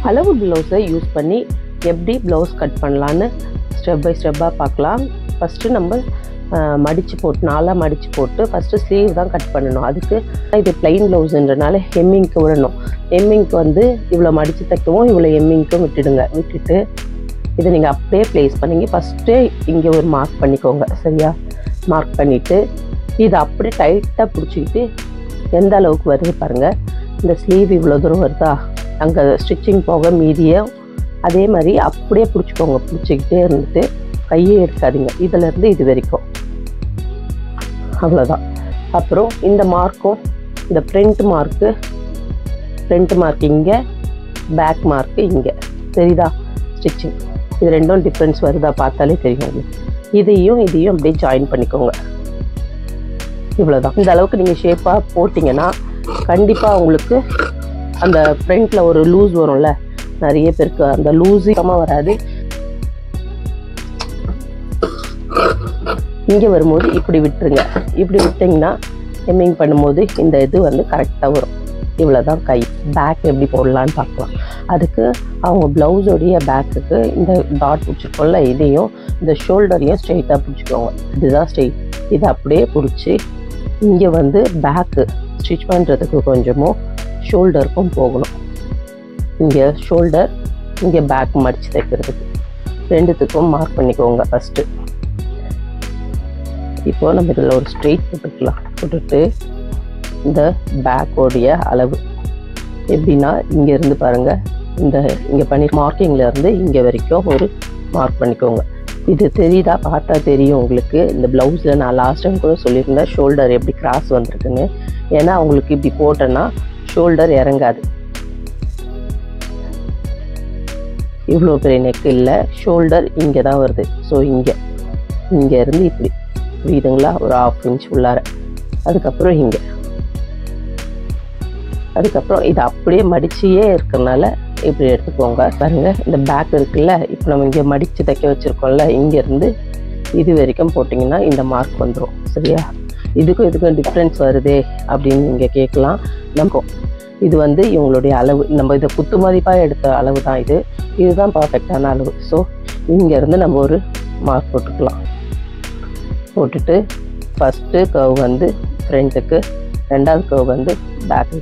அளவு ப்ளவுஸை யூஸ் பண்ணி எப்படி ப்ளவுஸ் கட் பண்ணலான்னு ஸ்டெப் பை ஸ்டெப்பாக பார்க்கலாம். ஃபஸ்ட்டு நம்ம மடித்து போட்டு நாளாக மடித்து போட்டு ஃபஸ்ட்டு ஸ்லீவ் தான் கட் பண்ணணும். அதுக்கு இது ப்ளைன் ப்ளவுஸுன்றனால ஹெம்மிங்க்கு விடணும். ஹெம்மிங்க்கு வந்து இவ்வளோ மடித்து தைக்கவும் இவ்வளோ ஹெம்மிங்க்கும் விட்டுட்டு இதை நீங்கள் அப்படியே ப்ளேஸ் பண்ணிங்க. ஃபஸ்ட்டு இங்கே ஒரு மார்க் பண்ணிக்கோங்க. சரியா? மார்க் பண்ணிவிட்டு இதை அப்படியே டைட்டாக பிடிச்சிக்கிட்டு எந்த அளவுக்கு வருது பாருங்கள். இந்த ஸ்லீவ் இவ்வளோ தூரம் வருதா, அங்கே ஸ்டிச்சிங் போக மீதியை அதே மாதிரி அப்படியே பிடிச்சிக்கோங்க. பிடிச்சிக்கிட்டே இருந்துட்டு கையே எடுக்காதீங்க. இதிலேருந்து இது வரைக்கும் அவ்வளோதான். அப்புறம் இந்த மார்க்கும் இந்த ஃப்ரண்ட் மார்க் இங்கே, பேக் மார்க்கு இங்கே. தெரியுதா? ஸ்டிச்சிங் இது ரெண்டும் டிஃப்ரென்ஸ் வருதா பார்த்தாலே தெரியும். இதையும் அப்படியே ஜாயின் பண்ணிக்கோங்க. இவ்வளோதான். இந்த அளவுக்கு நீங்கள் ஷேப்பாக போட்டிங்கன்னா கண்டிப்பாக உங்களுக்கு அந்த ஃப்ரண்ட்டில் ஒரு லூஸ் வரும்ல, நிறைய பேருக்கு அந்த லூஸாக வராது. இங்கே வரும்போது இப்படி விட்டுருங்க. இப்படி விட்டிங்கன்னா ஹெம்மிங் பண்ணும்போது இந்த இது வந்து கரெக்டாக வரும். இவ்வளோ தான் கை. பேக் எப்படி போடலான்னு பார்க்கலாம். அதுக்கு அவங்க ப்ளவுஸோடைய பேக்குக்கு இந்த டாட் பிடிச்சிருக்கோம்ல, இதையும் இந்த ஷோல்டரையும் ஸ்ட்ரெயிட்டாக பிடிச்சிக்கோங்க. இதுதான் ஸ்ட்ரெயிட். இதை அப்படியே பிடிச்சி இங்கே வந்து பேக்கு ஸ்டிச் பண்ணுறதுக்கு கொஞ்சமும் ஷோல்டருக்கும் போகணும். இங்கே ஷோல்டர், இங்கே பேக் மடித்து தைக்கிறதுக்கு ரெண்டுத்துக்கும் மார்க் பண்ணிக்கோங்க ஃபஸ்ட்டு. இப்போது நம்ம இதில் ஒரு ஸ்ட்ரெயிட் போட்டுட்டு இந்த பேக்கோடைய அளவு எப்படின்னா இங்கேருந்து பாருங்கள், இங்கே பண்ணி மார்க்கிங்லேருந்து இங்கே வரைக்கும் ஒரு மார்க் பண்ணிக்கோங்க. இது தெரியுதா? பார்த்தா தெரியும் உங்களுக்கு. இந்த ப்ளவுஸில் நான் லாஸ்ட் டைம் கூட சொல்லியிருந்தேன் ஷோல்டர் எப்படி கிராஸ் வந்திருக்குன்னு. ஏன்னா அவங்களுக்கு இப்படி போட்டேன்னா ஷோல்டர் இறங்காது. இவ்வளோ பெரிய நெக் இல்லை, ஷோல்டர் இங்கே தான் வருது. ஸோ இங்கேருந்து இப்படி புரியுதுங்களா? ஒரு 1/2 இன்ச் உள்ளார. அதுக்கப்புறம் அதுக்கப்புறம் இது அப்படியே மடிச்சியே இருக்கிறனால இப்படி எடுத்துக்கோங்க. பாருங்கள், இந்த பேக் இருக்குல்ல, இப்போ நம்ம இங்கே மடித்து தைக்க வச்சுருக்கோம்ல, இங்கேருந்து இது வரைக்கும் போட்டிங்கன்னா இந்த மார்க் வந்துடும். சரியா? இதுக்கும் டிஃப்ரென்ஸ் வருதே அப்படின்னு நீங்கள் கேட்கலாம். இது வந்து இவங்களுடைய அளவு. நம்ம இதை குத்து மதிப்பாக எடுத்த அளவு தான் இதுதான் பர்ஃபெக்டான அளவு. ஸோ இங்கேருந்து நம்ம ஒரு மார்க் போட்டுட்டு ஃபஸ்ட்டு கர்வ் வந்து ஃப்ரண்ட்டுக்கு, ரெண்டாவது கர்வ் வந்து பேக்கு.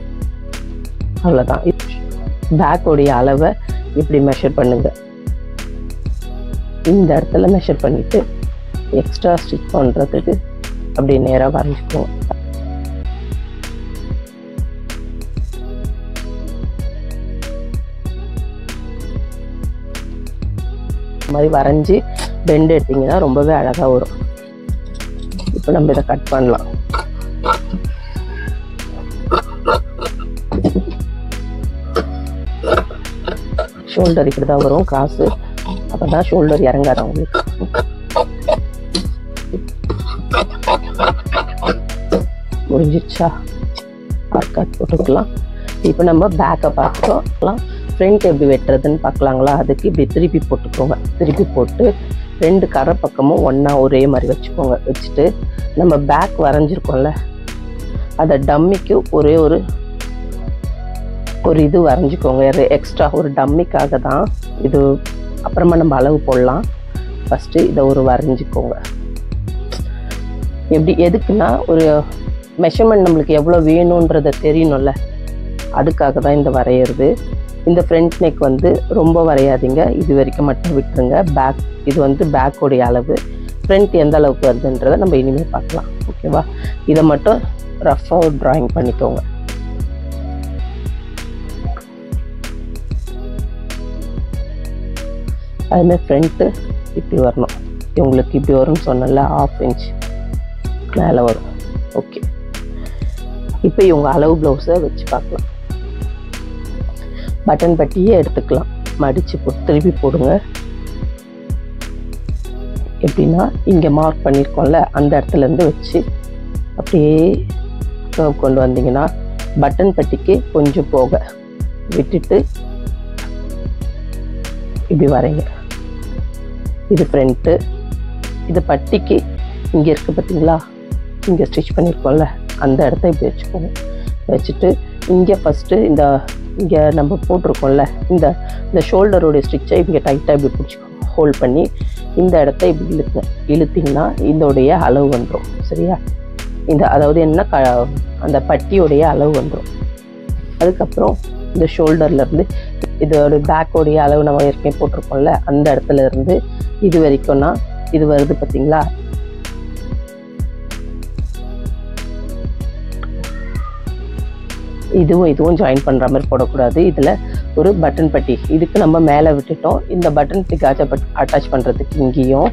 அவ்வளோதான். பேக்கோடைய அளவை இப்படி மெஷர் பண்ணுங்கள். இந்த இடத்துல மெஷர் பண்ணிவிட்டு எக்ஸ்ட்ரா ஸ்டிச் பண்ணுறதுக்கு அப்படியே நேராக வரைஞ்சிக்குவோம். இந்த மாதிரி வரைஞ்சி பெண்ட் எடுத்திங்கன்னா ரொம்பவே அழகாக வரும். இப்போ நம்ம இதை கட் பண்ணலாம். ஷோல்டர் இப்படி தான் வரும் கிராஸு. அப்போ தான் ஷோல்டர் இறங்காது அவங்களுக்கு. முடிஞ்சிச்சா? கட் போட்டுக்கலாம். இப்போ நம்ம பேக்கை பார்த்துக்கலாம். ஃப்ரண்ட் எப்படி வெட்டுறதுன்னு பார்க்கலாங்களா? அதுக்கு இப்படி திருப்பி போட்டுக்கோங்க. திருப்பி போட்டு ரெண்டு கரை பக்கமும் ஒன்றா ஒரே மாதிரி வச்சுக்கோங்க. வச்சுட்டு நம்ம பேக் வரைஞ்சிருக்கோம்ல, அதை டம்மிக்கு ஒரே ஒரு இது வரைஞ்சிக்கோங்க. எக்ஸ்ட்ரா ஒரு டம்மிக்காக தான் இது. அப்புறமா நம்ம அளவு போடலாம். ஃபஸ்ட்டு இதை ஒரு வரைஞ்சிக்கோங்க. எப்படி எதுக்குன்னா ஒரு மெஷர்மெண்ட் நம்மளுக்கு எவ்வளோ வேணுன்றதை தெரியணும்ல, அதுக்காக தான் இந்த வரைகிறது. இந்த ஃப்ரண்ட் நெக் வந்து ரொம்ப வரையாதீங்க, இது வரைக்கும் மட்டும் விட்டுருங்க. பேக் இது வந்து பேக்கோடைய அளவு. ஃப்ரண்ட் எந்த அளவுக்கு வருதுன்றதை நம்ம இனிமேல் பார்க்கலாம். ஓகேவா? இதை மட்டும் ரஃபாக ஒரு ட்ராயிங் பண்ணிக்கோங்க. அதுமாதிரி ஃப்ரண்ட்டு இப்படி வரணும். இவங்களுக்கு இப்படி வரும்னு சொன்னல, 1/2 இன்ச் மேலே வரும். ஓகே, இப்போ இவங்க அளவு ப்ளவுஸை வச்சு பார்க்கலாம். பட்டன் பட்டியே எடுத்துக்கலாம். மடித்து போட்டு திருப்பி போடுங்க. எப்படின்னா இங்கே மார்க் பண்ணியிருக்கோம்ல, அந்த இடத்துலேருந்து வச்சு அப்படியே கர்வ் கொண்டு வந்தீங்கன்னா பட்டன் பட்டிக்கு கொஞ்சம் போக விட்டுட்டு இப்படி வரைங்க. இது ஃப்ரண்ட்டு. இது பட்டிக்கு இங்கே இருக்குது பார்த்தீங்களா, இங்கே ஸ்டிச் பண்ணியிருக்கோம்ல, அந்த இடத்த இப்படி வச்சுக்கோங்க. வச்சுட்டு இங்கே ஃபஸ்ட்டு இந்த இங்கே நம்ம போட்டிருக்கோம்ல இந்த ஷோல்டரோடைய ஸ்டிச்சை இங்கே டைட்டாக இப்படி பிடிச்சிக்கோ, ஹோல்ட் பண்ணி இந்த இடத்த இப்படி இழுத்திங்கன்னா இதோடைய அளவு வந்துடும். சரியா? அதாவது என்ன அந்த பட்டியோடைய அளவு வந்துடும். அதுக்கப்புறம் இந்த ஷோல்டர்லேருந்து இதோட பேக்கோடைய அளவு நம்ம ஏற்கனவே போட்டிருக்கோம்ல, அந்த இடத்துல இருந்து இது வரைக்கும்னா இது வருது பார்த்தீங்களா? இதுவும் ஜாயின் பண்ணுற மாதிரி போடக்கூடாது. இதில் ஒரு பட்டன் பட்டி இதுக்கு நம்ம மேலே விட்டுட்டோம். இந்த பட்டன் பட்டிக்கு அட்டாச் பண்ணுறதுக்கு இங்கேயும்,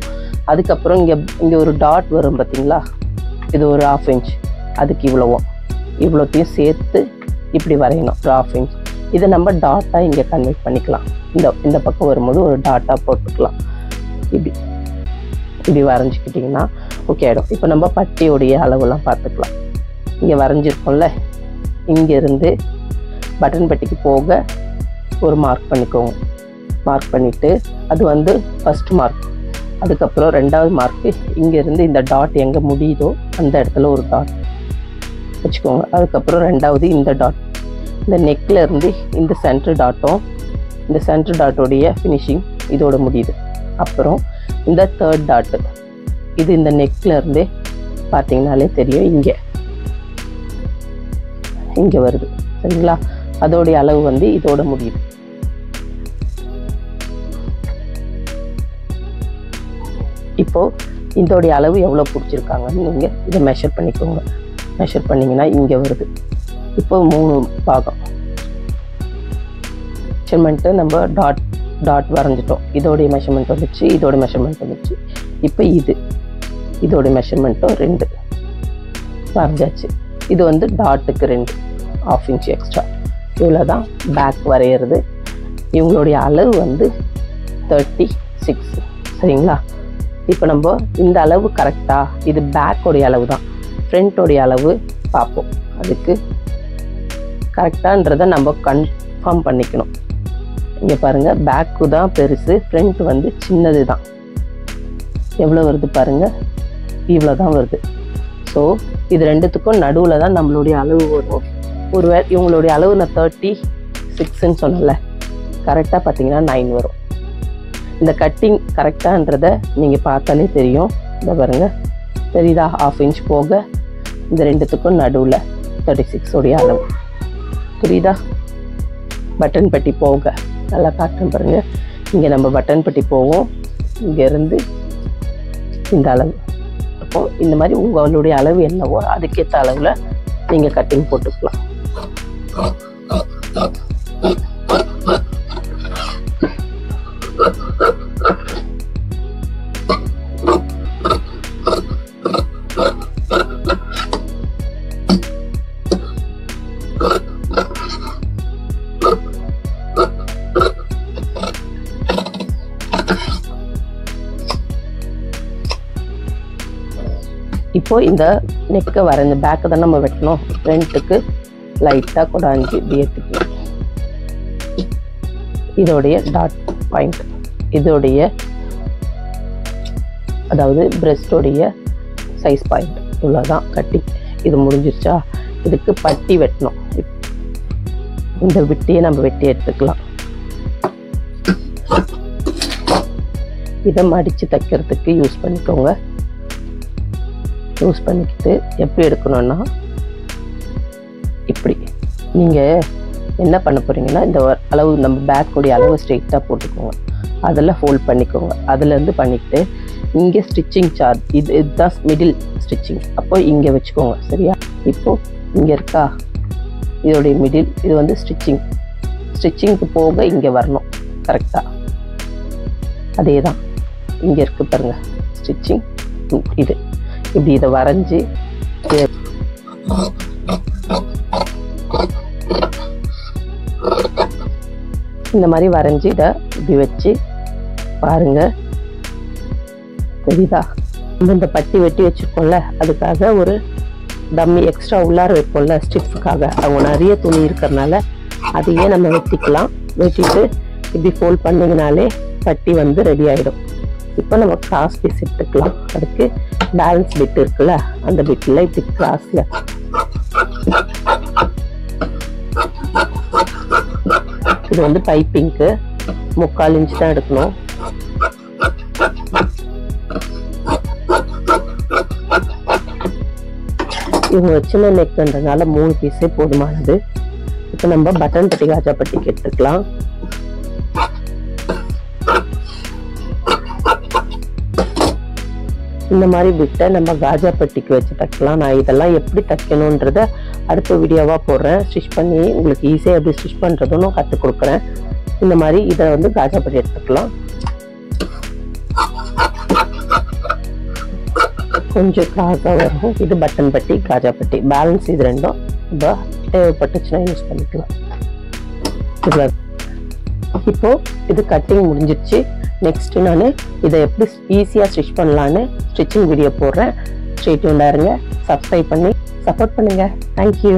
அதுக்கப்புறம் இங்கே ஒரு டாட் வரும் பார்த்தீங்களா? இது ஒரு 1/2 இன்ச், அதுக்கு இவ்வளோத்தையும் சேர்த்து இப்படி வரையணும். ஒரு 1/2 இன்ச். இதை நம்ம டாட்டாக இங்கே கன்வெர்ட் பண்ணிக்கலாம். இந்த பக்கம் வரும்போது ஒரு டாட்டாக போட்டுக்கலாம். இப்படி வரைஞ்சிக்கிட்டிங்கன்னா ஓகே ஆகிடும். இப்போ நம்ம பட்டியோடைய அளவுலாம் பார்த்துக்கலாம். இங்கே வரைஞ்சிருக்கோம்ல, இங்கேருந்து பட்டன் பட்டிக்கு போக ஒரு மார்க் பண்ணிக்கோங்க. மார்க் பண்ணிவிட்டு அது வந்து ஃபஸ்ட் மார்க். அதுக்கப்புறம் 2வது மார்க்கு இங்கேருந்து இந்த டாட் எங்கே முடியுதோ அந்த இடத்துல ஒரு டாட் வச்சுக்கோங்க. அதுக்கப்புறம் 2வது இந்த டாட், இந்த நெக்கில் இருந்து இந்த சென்டர் டாட்டும் இந்த சென்டர் டாட்டோடைய ஃபினிஷிங் இதோட முடியுது. அப்புறம் இந்த 3rd டாட்டு இது இந்த நெக்கில் இருந்தே பார்த்தீங்கனாலே தெரியும், இங்கே வருது. சரிங்களா? அதோடைய அளவு வந்து இதோட முடியுது. இப்போ இதோடைய அளவு எவ்வளோ பிடிச்சிருக்காங்கன்னு நீங்கள் இதை மெஷர் பண்ணிக்கோங்க. மெஷர் பண்ணிங்கன்னா இங்கே வருது. இப்போ 3 பாகம் மெஷர்மெண்ட்டு நம்ம டாட் வரைஞ்சிட்டோம். இதோடைய மெஷர்மெண்ட் வந்துச்சு, இதோட மெஷர்மெண்ட் வந்துச்சு. இப்போ இதோட மெஷர்மெண்ட்டும் 2 வரைஞ்சாச்சு. இது வந்து டாட்டுக்கு 2.5 இன்ச் எக்ஸ்ட்ரா. இவ்வளோ தான் பேக் வரைகிறது. இவங்களுடைய அளவு வந்து 36. சரிங்களா? இப்போ நம்ம இந்த அளவு கரெக்டாக, இது பேக்கோடைய அளவு தான், ஃப்ரண்ட்டோடைய அளவு பார்ப்போம். அதுக்கு கரெக்டான்றதை நம்ம கன்ஃபார்ம் பண்ணிக்கணும். இங்கே பாருங்கள், பேக்கு தான் பெருசு, ஃப்ரண்ட் வந்து சின்னது தான். எவ்வளோ வருது பாருங்கள், இவ்வளோ தான் வருது. ஸோ இது 2த்துக்கும் நடுவில் தான் நம்மளுடைய அளவு வரும். ஒருவேளை இவங்களுடைய அளவு நான் 36ன்னு சொன்னல, கரெக்டாக பார்த்தீங்கன்னா 9 வரும். இந்த கட்டிங் கரெக்டான்றதை நீங்கள் பார்த்தாலே தெரியும். இந்த பாருங்கள், தெரியுதா? 1/2 இன்ச் போக இந்த 2த்துக்கும் நடுவில் 36 உடைய அளவு புரியுதா? பட்டன் பட்டி போக நல்லா காட்டுறேன் பாருங்கள். இங்கே நம்ம பட்டன் பட்டி போவோம், இங்கேருந்து இந்த அளவு. அப்போ இந்த மாதிரி உங்களுடைய அளவு என்னவோ அதுக்கேற்ற அளவில் நீங்கள் கட்டிங் போட்டுக்கலாம். இப்போ இந்த நெக்கை வரைஞ்ச பேக்கை தான் நம்ம வெட்டணும். ஃப்ரண்ட்டுக்கு லைட்டாக கொடாஞ்சி இப்படி எடுத்துக்கலாம். இதோடைய டாட் பாயிண்ட், இதோடைய அதாவது பிரெஸ்டோடைய சைஸ் பாயிண்ட் இவ்வளோதான் கட்டிங். இது முடிஞ்சிருச்சா? இதுக்கு பட்டி வெட்டணும். இந்த விட்டியை நம்ம வெட்டி எடுத்துக்கலாம். இதை மடித்து தைக்கிறதுக்கு யூஸ் பண்ணிக்கோங்க. யூஸ் பண்ணிக்கிட்டு எப்படி எடுக்கணும்னா இப்படி நீங்கள் என்ன பண்ண போகிறீங்கன்னா, இந்த அளவு நம்ம பேக்கோடைய அளவு ஸ்ட்ரெயிட்டாக போட்டுக்கோங்க. அதில் ஹோல்ட் பண்ணிக்கோங்க. அதுலேருந்து பண்ணிக்கிட்டு இங்கே ஸ்டிச்சிங் சார்ஜ் இதுதான் மிடில் ஸ்டிச்சிங். அப்போ இங்கே வச்சுக்கோங்க. சரியா? இப்போது இங்கே இருக்கா இதோடைய மிடில், இது வந்து ஸ்டிச்சிங்க்கு போக இங்கே வரணும் கரெக்டாக. அதே தான் இங்கே இருக்குது பாருங்கள் ஸ்டிச்சிங். இது இப்படி இதை வரைஞ்சி இந்த மாதிரி வரைஞ்சி இதை இப்படி வச்சு பாருங்க. தெரியுதா? இந்த பட்டி வெட்டி வச்சுருக்கோம்ல, அதுக்காக ஒரு டம்மி எக்ஸ்ட்ரா உள்ளார வைப்போம்ல ஸ்டிஃப்காக. அவங்க நிறைய துணி இருக்கிறதுனால அதையே நம்ம வெட்டிக்கலாம். வெட்டிட்டு இப்படி ஃபோல்ட் பண்ணிங்கனாலே பட்டி வந்து ரெடி ஆகிடும். இப்போ நம்ம கிராஸ் பீஸ் எடுத்துக்கலாம். அதுக்கு பேலன்ஸ் பிட் இருக்குல்ல, அந்த பிட்டில் இப்படி கிராஸில் இது வந்து பைப்பிங்க்கு 3/4 இன்ச் தான் எடுக்கணும். இவங்க சின்ன நெக்ன்றதுனால 3 பீஸே போதுமானது. இப்போ நம்ம பட்டன் பட்டி காஜா பட்டிக்கு எடுத்துக்கலாம். இந்த மாதிரி பிட்டை நம்ம காஜா பட்டிக்கு வச்சு தைக்கலாம். நான் இதெல்லாம் எப்படி தைக்கணுன்றத அடுத்த வீடியோவா போடுறேன். ஸ்டிச் பண்ணி உங்களுக்கு ஈஸியாக எப்படி ஸ்டிச் பண்றதுன்னு கற்றுக் கொடுக்குறேன். இந்த மாதிரி இதை வந்து காஜா பட்டி எடுத்துக்கலாம். கொஞ்சம் கிராஸாக வரும். இது பட்டன் பட்டி காஜா பட்டி. பேலன்ஸ் இது ரெண்டும் இப்போ தேவைப்பட்டுச்சுன்னா யூஸ் பண்ணிக்கலாம். இப்போ இது கட்டிங் முடிஞ்சிருச்சு. நெக்ஸ்ட் நான் இதை எப்படி ஈஸியாக ஸ்டிச் பண்ணலான்னு ஸ்டிச்சிங் வீடியோ போடுறேன். ஸ்டே டியூன்டா இருங்க. சப்ஸ்கிரைப் பண்ணி சப்போர்ட் பண்ணுங்க. தேங்க்யூ.